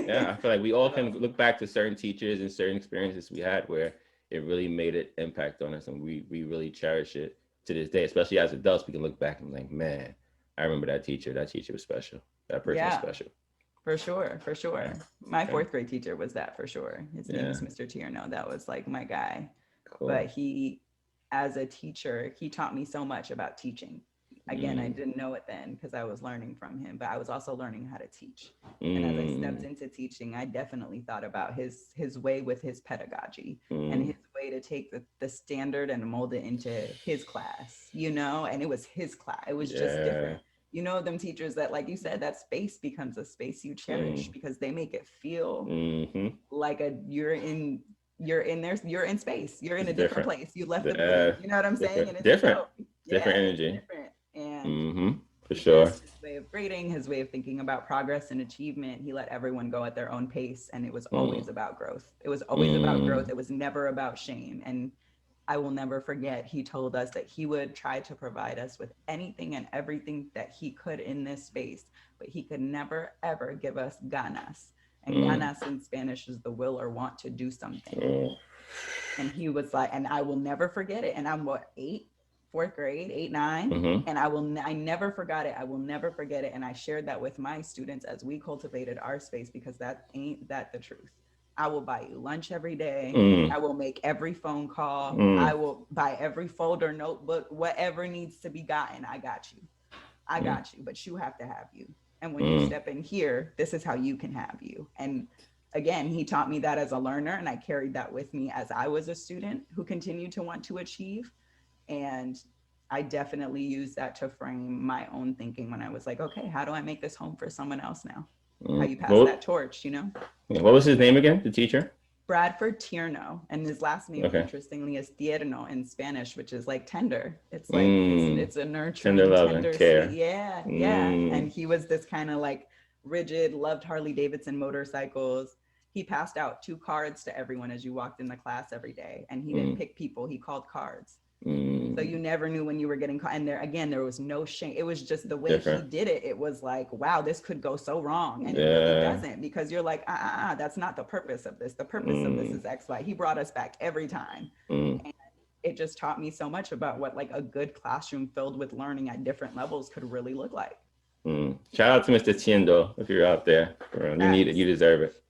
Yeah, I feel like we all can look back to certain teachers and certain experiences we had where it really made an impact on us, and we really cherish it to this day. Especially as adults, we can look back and be like, man, I remember that teacher. That teacher was special. That person was Yeah, special. for sure, for Yeah. sure. My Okay. fourth grade teacher was that for sure. His name Yeah. was Mr. Tierno. That was like my guy. But Cool. he, as a teacher, he taught me so much about teaching. Again, I Mm, didn't know it then because I was learning from him, but I was also learning how to teach. And as I stepped mm, into teaching, I definitely thought about his way with his pedagogy and mm. his way to take the standard and mold it into his class, you know, and it was his class. It was just Yeah. different. You know, them teachers that, like you said, that space becomes a space you cherish Mm, because they make it feel mm-hmm. like you're in there, you're in space, you're in It's a different different. place, you left the building, Yeah. you know what I'm saying? And Different. it's Different. dope. Different Yeah, it's energy. different. And Mm-hmm. For sure. just his way of grading, his way of thinking about progress and achievement, he let everyone go at their own pace, and it was Mm, always about growth. It was always about growth. mm, It was never about shame. And I will never forget, he told us that he would try to provide us with anything and everything that he could in this space, but he could never, ever give us ganas. And mm, ganas in Spanish is the will or want to do something. mm, And he was like, and I will never forget it. And I'm what, eight, fourth grade, eight, nine. mm-hmm. And I never forgot it. I will never forget it. And I shared that with my students as we cultivated our space, because that ain't that the truth. I will buy you lunch every day. Mm, I will make every phone call. I mm, will buy every folder, notebook, whatever needs to be gotten. I got you. I mm, got you. But you have to have you. And when you mm, step in here, this is how you can have you. And again, he taught me that as a learner, and I carried that with me as I was a student who continued to want to achieve. And I definitely used that to frame my own thinking when I was like, okay, how do I make this home for someone else now? How mm. you pass that torch, you know? What was his name again? The teacher? Bradford Tierno, and his last name, Okay. interestingly, is Tierno in Spanish, which is like tender. It's like Mm. it's a Tender nurturing, love and tender, sweet. care. Yeah, yeah. And Mm. he was this kind of like rigid, loved Harley Davidson motorcycles. He passed out 2 cards to everyone as you walked in the class every day, and he didn't Mm. pick people; he called cards. So Mm. you never knew when you were getting caught. And there again, there was no shame. It was just the way he Different. did it. It was like, wow, this could go so wrong. And it really Yeah. doesn't, because you're like, that's not the purpose of this. The purpose of this Mm. is X, Y. He brought us back every time. Mm. And it just taught me so much about what like a good classroom filled with learning at different levels could really look like. Mm. Shout out to Mr. Tiendo if you're out there. You need it. You Facts. deserve it.